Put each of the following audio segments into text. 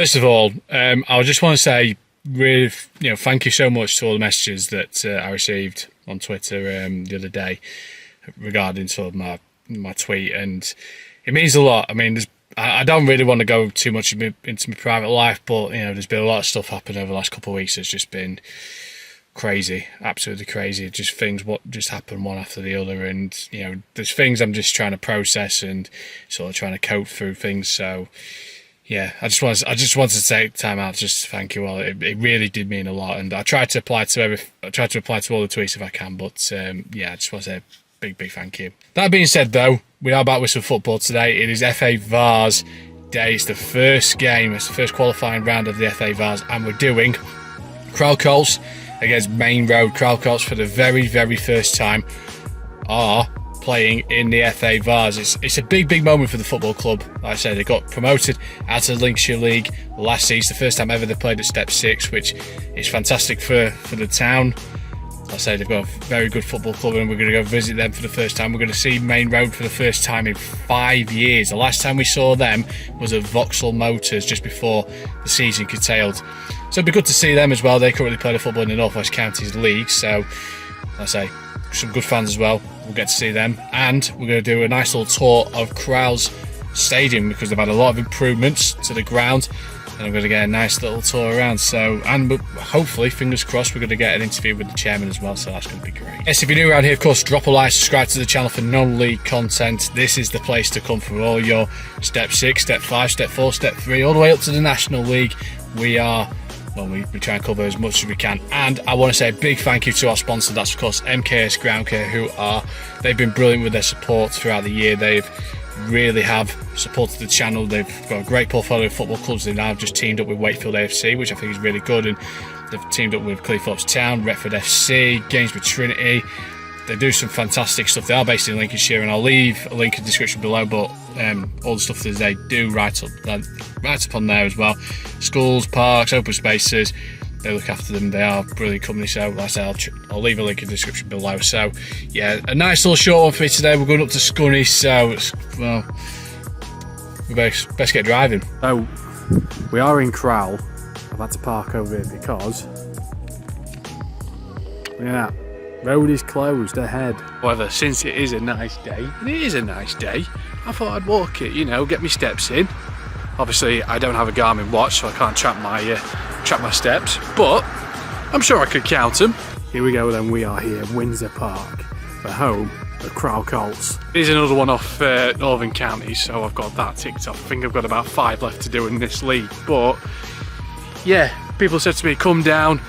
First of all, I just want to say, really, thank you so much to all the messages that I received on Twitter the other day regarding sort of my tweet, and it means a lot. I mean, I don't really want to go too much into my private life, but there's been a lot of stuff happened over the last couple of weeks. It's just been crazy, absolutely crazy. Just things what just happened one after the other, and there's things I'm just trying to process and sort of trying to cope through things. So yeah, I just wanted to take time out just to thank you all. It really did mean a lot, and I try to reply to all the tweets if I can. But yeah, I just want to say a big thank you. That being said, though, we are back with some football today. It is FA Vase day. It's the first game. It's the first qualifying round of the FA Vase, and we're doing Crowle Colts against Maine Road. Crowle Colts, for the very first time, are playing in the FA Vase. It's a big moment for the football club. Like I said, they got promoted out of the Lincolnshire League last season. The first time ever they played at Step 6, which is fantastic for the town. Like I say, they've got a very good football club, and we're going to go visit them for the first time. We're going to see Maine Road for the first time in 5 years. The last time we saw them was at Vauxhall Motors just before the season curtailed. So it'd be good to see them as well. They currently play the football in the North West Counties League, so like I say, some good fans as well. We'll get to see them, and we're going to do a nice little tour of Crowle's stadium because they've had a lot of improvements to the ground, and I'm going to get a nice little tour around. So, and hopefully, fingers crossed, we're going to get an interview with the chairman as well, so that's going to be great. Yes, if you're new around here, of course, drop a like, subscribe to the channel for non-league content. This is the place to come for all your Step 6, Step 5, Step 4, Step 3, all the way up to the National League. We try and cover as much as we can. And I want to say a big thank you to our sponsor. That's of course MKS Ground Care, they've been brilliant with their support throughout the year. They've really have supported the channel. They've got a great portfolio of football clubs. They now have just teamed up with Wakefield AFC, which I think is really good, and they've teamed up with Cleethorpes Town, Retford FC, Gainsborough Trinity. They do some fantastic stuff. They are based in Lincolnshire, and I'll leave a link in the description below, but all the stuff that they do right up on there as well. Schools, parks, open spaces, they look after them. They are a brilliant company, so like I said, I'll leave a link in the description below. So yeah, a nice little short one for me today. We're going up to Scunny, so we best get driving. So we are in Crowle. I've had to park over here because look at that. Road is closed ahead. However, since it is a nice day, and it is a nice day, I thought I'd walk it, get my steps in. Obviously, I don't have a Garmin watch, so I can't track my steps, but I'm sure I could count them. Here we go then, we are here, Windsor Park, the home of Crowle Colts. Here's another one off Northern Counties, so I've got that ticked off. I think I've got about 5 left to do in this league, but yeah, people said to me, come down.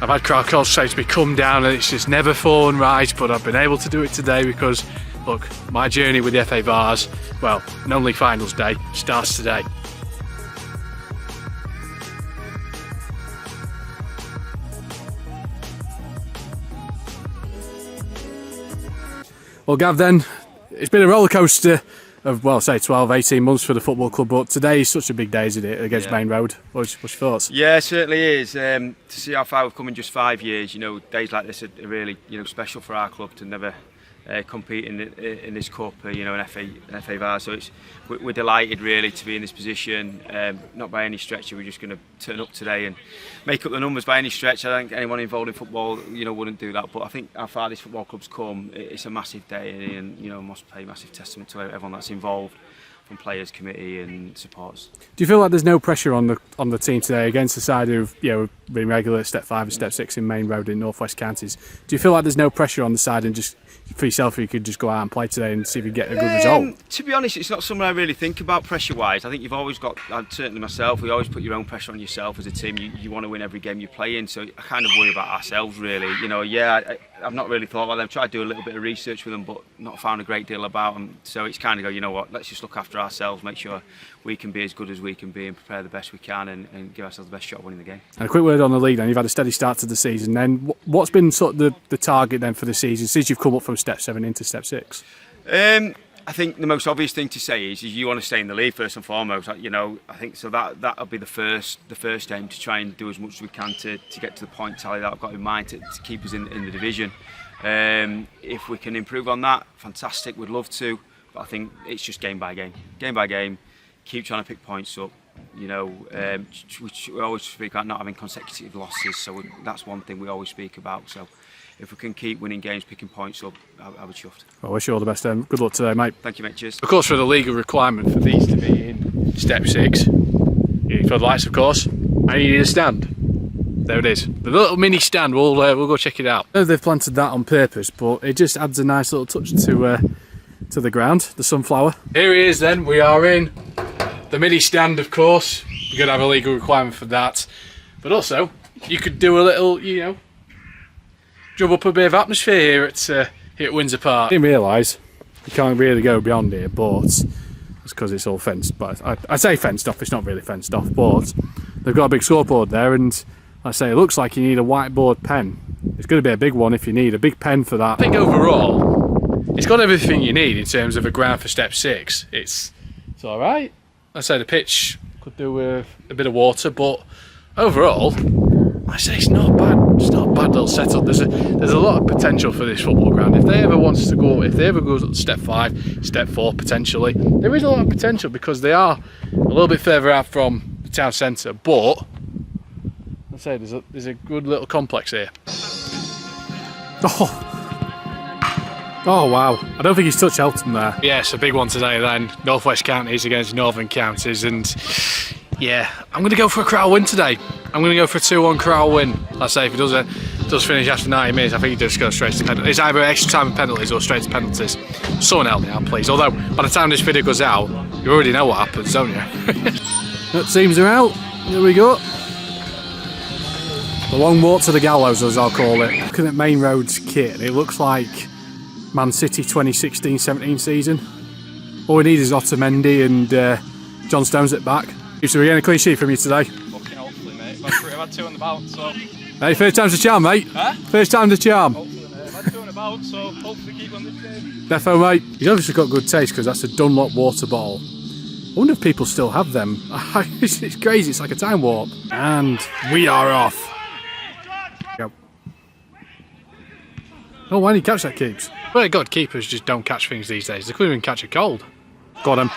I've had Crowle Colts say to me, come down, and it's just never fallen right, but I've been able to do it today because, look, my journey with the FA Vase, well, non-league finals day, starts today. Well, Gav, then, it's been a roller coaster of, well, say 12, 18 months for the football club, but today is such a big day, isn't it, against Maine Road? What's your thoughts? Yeah, it certainly is. To see how far we've come in just 5 years, days like this are really, special for our club to never compete in this cup, an FA Vase. So we're delighted really to be in this position. Not by any stretch, we're just going to turn up today and make up the numbers by any stretch. I don't think anyone involved in football, wouldn't do that. But I think how far this football club's come, it's a massive day, and must pay massive testament to everyone that's involved, from players, committee, and supporters. Do you feel like there's no pressure on the team today against the side who've been regular at Step 5 and Step 6 in Maine Road in North West Counties? Do you feel like there's no pressure on the side, and just for yourself, you could just go out and play today and see if you get a good result? To be honest, it's not something I really think about pressure-wise. I think you've always got, certainly myself, we always put your own pressure on yourself as a team. You want to win every game you play in, so I kind of worry about ourselves really. I've not really thought about them. Tried to do a little bit of research with them, but not found a great deal about them. So it's kind of go, you know what, let's just look after ourselves, make sure we can be as good as we can be and prepare the best we can and give ourselves the best shot of winning the game. And a quick word on the league then. You've had a steady start to the season. Then what's been sort of the target then for the season since you've come up from Step 7 into Step 6? I think the most obvious thing to say is you want to stay in the league first and foremost. I think so that'll be the first aim, to try and do as much as we can to get to the point tally that I've got in mind to keep us in the division. If we can improve on that, fantastic. We'd love to, but I think it's just game by game. Keep trying to pick points up, You know, we always speak about not having consecutive losses, so that's one thing we always speak about. So if we can keep winning games, picking points up, I'll be chuffed. Well, I wish you all the best, good luck today, mate. Thank you, mate. Cheers. Of course, for the legal requirement for these to be in step 6, you need floodlights, of course, and you need a stand. There it is, the little mini stand. We'll go check it out. I know they've planted that on purpose, but it just adds a nice little touch to the ground, the sunflower. Here he is then, we are in the mini stand, of course. You're going to have a legal requirement for that. But also, you could do a little, you know, drum up a bit of atmosphere here at Windsor Park. I didn't realise you can't really go beyond here, but it's because it's all fenced. But I say fenced off, it's not really fenced off, but they've got a big scoreboard there, and like I say, it looks like you need a whiteboard pen. It's going to be a big one if you need a big pen for that. I think overall, it's got everything you need in terms of a ground for step 6. It's alright. I say the pitch could do with a bit of water, but overall, I say it's not bad. It's not a bad little setup. There's a lot of potential for this football ground. If they ever go to step 5, step 4 potentially, there is a lot of potential because they are a little bit further out from the town centre. But I say there's a good little complex here. Oh wow, I don't think he's touched Elton there. Yes, a big one today then. Northwest Counties against Northern Counties, and yeah, I'm going to go for a Crowle win today. I'm going to go for a 2-1 Crowle win. Let's say if he does finish after 90 minutes, I think he does go straight to penalties. It's either extra time and penalties or straight to penalties. Someone help me out, please. Although, by the time this video goes out, you already know what happens, don't you? That teams are out. Here we go. The long walk to the gallows, as I'll call it. Looking at Maine Road's kit, it looks like Man City 2016-17 season. All we need is Otamendi and John Stones at back. So we're getting a clean sheet from you today. Fucking hopefully, mate. I've had 2 on the bounce, so... Hey, first time's a charm, mate. Huh? First time's a charm. Hopefully, mate. I've had 2 on the bounce, so hopefully keep on this game. Defo, mate. He's obviously got good taste because that's a Dunlop water bottle. I wonder if people still have them. It's crazy, it's like a time warp. And we are off. Go. Oh, why didn't he catch that, Keeps? Well, God, keepers just don't catch things these days. They couldn't even catch a cold. Got him.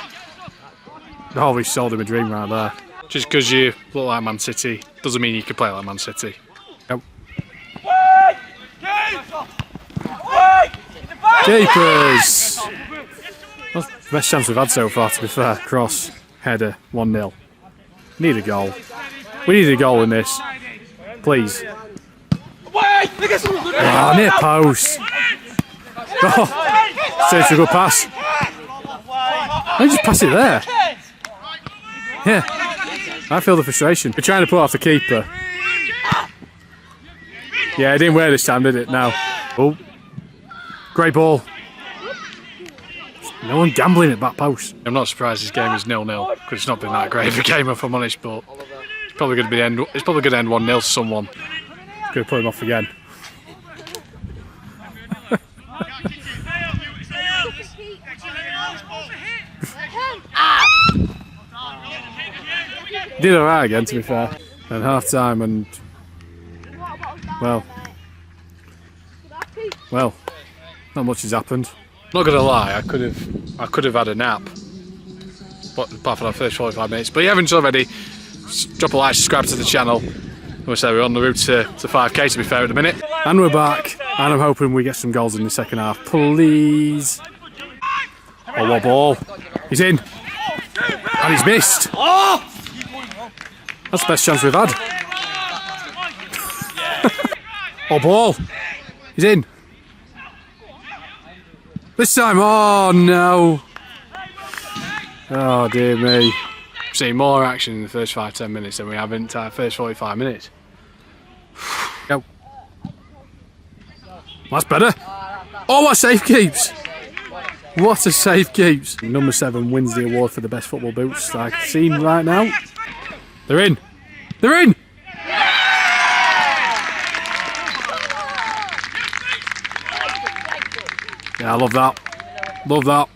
Oh, we sold him a dream right there. Just because you look like Man City doesn't mean you can play like Man City. Go. Keepers! That's the best chance we've had so far, to be fair. Cross, header, 1-0. Need a goal. We need a goal in this. Please. Oh, near post. Oh, such a good pass. Why did you just pass it there? Yeah, I feel the frustration. We're trying to put off the keeper. Yeah, it didn't work this time, did it? No. Oh, great ball. No one gambling at back post. I'm not surprised this game is 0-0 because it's not been that great of a game, if I'm honest. But it's probably going to end 1-0 to someone. Going to put him off again. Did alright again, to be fair. And half time, and well, not much has happened. Not gonna lie, I could have had a nap, but apart from that first 45 minutes. But you haven't already, drop a like, subscribe to the channel. We'll say we're on the route to 5k, to be fair, at the minute. And we're back, and I'm hoping we get some goals in the second half, please. Oh, what ball? He's in, and he's missed. That's the best chance we've had. Oh, ball. He's in. This time, oh no. Oh dear me. We've seen more action in the first 5-10 minutes than we have in the first 45 minutes. Go. That's better. Oh, what a save keeps. What a save keeps. Number 7 wins the award for the best football boots I've seen right now. They're in. They're in. Yeah, I love that. Love that.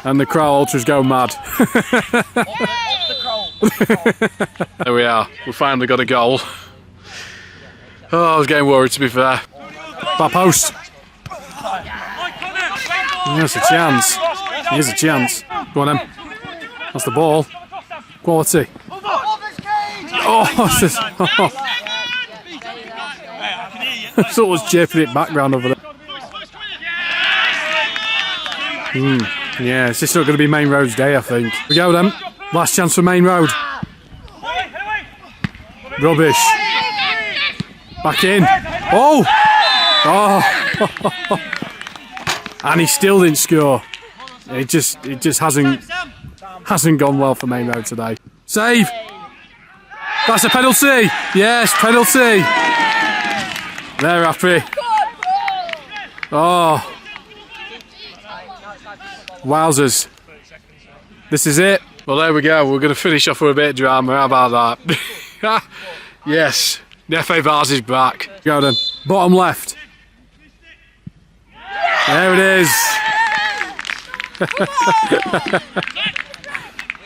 And the Crowle Ultras go mad. There we are. We finally got a goal. Oh, I was getting worried, to be fair. Back post. There's a chance. Here's a chance. Go on, then. That's the ball. Quality. Oh, this is, someone's chipping it background over there. Yeah, it's just not going to be Maine Road's day, I think. We go then. Last chance for Maine Road. Rubbish. Back in. Oh! Oh! And he still didn't score. It just hasn't gone well for Maine Road today. Save! That's a penalty! Yes, penalty! They're happy. Oh! Wowzers. This is it. Well, there we go. We're going to finish off with a bit of drama. How about that? Yes. The FA Vase is back. Go then. Bottom left. There it is. We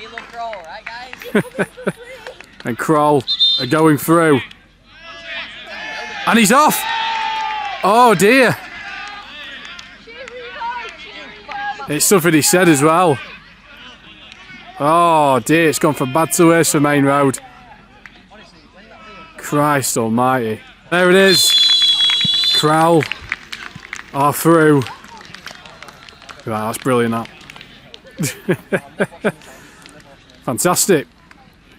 love Crowle, right, guys? And Crowle are going through. And he's off. Oh dear. It's something he said as well. Oh dear, it's gone from bad to worse for Maine Road. Christ almighty. There it is. Crowle are through. Right, that's brilliant, that. Fantastic.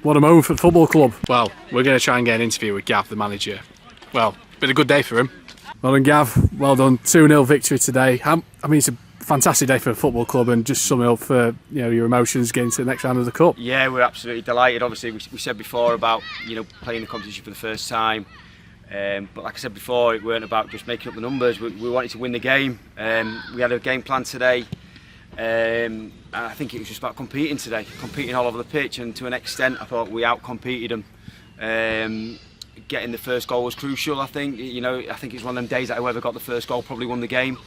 What a moment for the football club. Well, we're going to try and get an interview with Gav, the manager. Well, been a good day for him. Well done, Gav. Well done. 2-0 victory today. I mean, it's a fantastic day for the football club, and just summing up for your emotions getting to the next round of the cup. Yeah, we're absolutely delighted. Obviously, we said before about playing the competition for the first time, but like I said before, it weren't about just making up the numbers. We wanted to win the game. We had a game plan today, and I think it was just about competing today, competing all over the pitch, and to an extent, I thought we out-competed them. Getting the first goal was crucial. I think I think it's one of them days that whoever got the first goal probably won the game.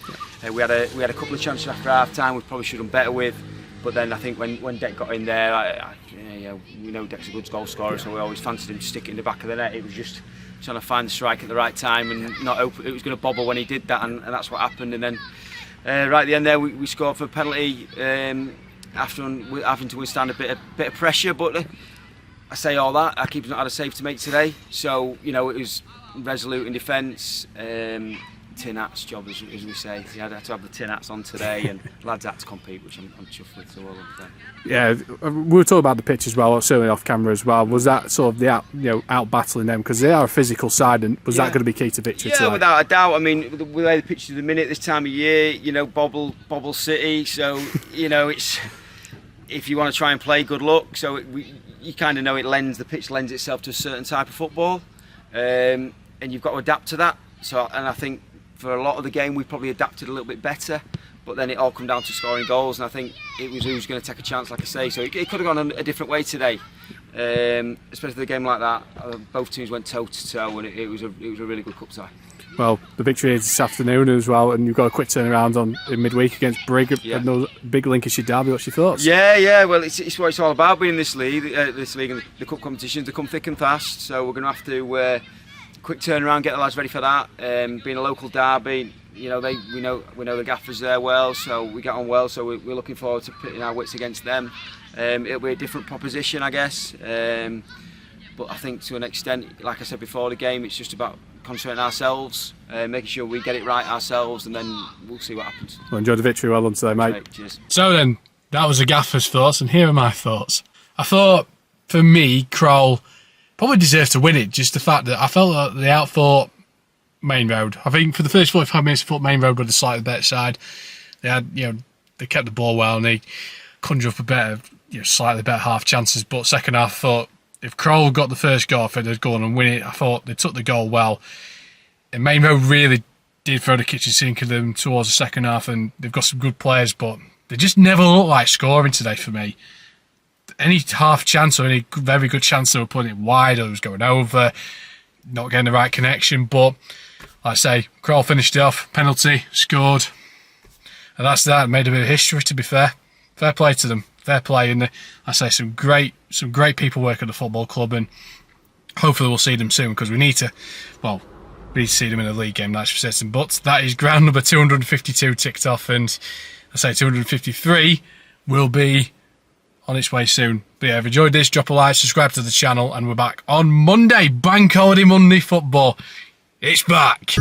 We had a couple of chances after half time we probably should have done better with, but then I think when Deck got in there, we know Deck's a good goal scorer, so we always fancied him to stick it in the back of the net. It was just trying to find the strike at the right time and not open. It was going to bobble when he did that, and that's what happened. And then right at the end there, we scored for a penalty after having to withstand a bit of pressure, but. I say all that, our keeper's not had a save to make today, so it was resolute in defence, tin hats job as we say. He had to have the tin hats on today, and lads had to compete, which I'm chuffed with. So well done. Yeah, we were talking about the pitch as well, certainly off camera as well. Was that sort of the out battling them, because they are a physical side, and was that going to be key to victory today? Yeah, without a doubt. I mean, the way the pitch is at the minute, this time of year, Bobble City, so it's if you want to try and play, good luck. So you kind of know the pitch lends itself to a certain type of football, and you've got to adapt to that. And I think for a lot of the game we probably adapted a little bit better, but then it all come down to scoring goals, and I think it was who's going to take a chance, like I say. So it could have gone a different way today, especially the game like that. Both teams went toe to toe, and it was a really good cup tie. Well, the victory is this afternoon as well, and you've got a quick turnaround in midweek against Brigg, another big Lincolnshire derby. What's your thoughts? Yeah. Well, it's what it's all about being in this league and the cup competitions. They come thick and fast, so we're going to have to quick turnaround, get the lads ready for that. Being a local derby, we know the gaffers there well, so we get on well. So we're looking forward to pitting our wits against them. It'll be a different proposition, I guess. But I think to an extent, like I said before the game, it's just about concentrating ourselves, making sure we get it right ourselves, and then we'll see what happens. Well, enjoy the victory. Well done today, mate. Right, cheers. So then, that was the gaffer's thoughts, and here are my thoughts. I thought, for me, Crowle probably deserved to win it, just the fact that I felt that they outfought Maine Road. I think for the first 45 minutes, I thought Maine Road were the slightly better side. They had, they kept the ball well, and they conjured up a better, slightly better half chances. But second half, I thought if Crowle got the first goal, if they'd go on and win it, I thought they took the goal well. And Maine Road really did throw the kitchen sink at them towards the second half, and they've got some good players, but they just never looked like scoring today for me. Any half chance or any very good chance they were putting it wide or it was going over, not getting the right connection. But like I say, Crowle finished it off, penalty, scored, and that's that. Made a bit of history, to be fair. Fair play to them. Fair play, and I say some great people work at the football club, and hopefully we'll see them soon, because we need to see them in a league game, that's for certain. But that is ground number 252 ticked off, and I say 253 will be on its way soon. But yeah, if you enjoyed this, drop a like, subscribe to the channel, and we're back on Monday. Bank Holiday Monday football. It's back.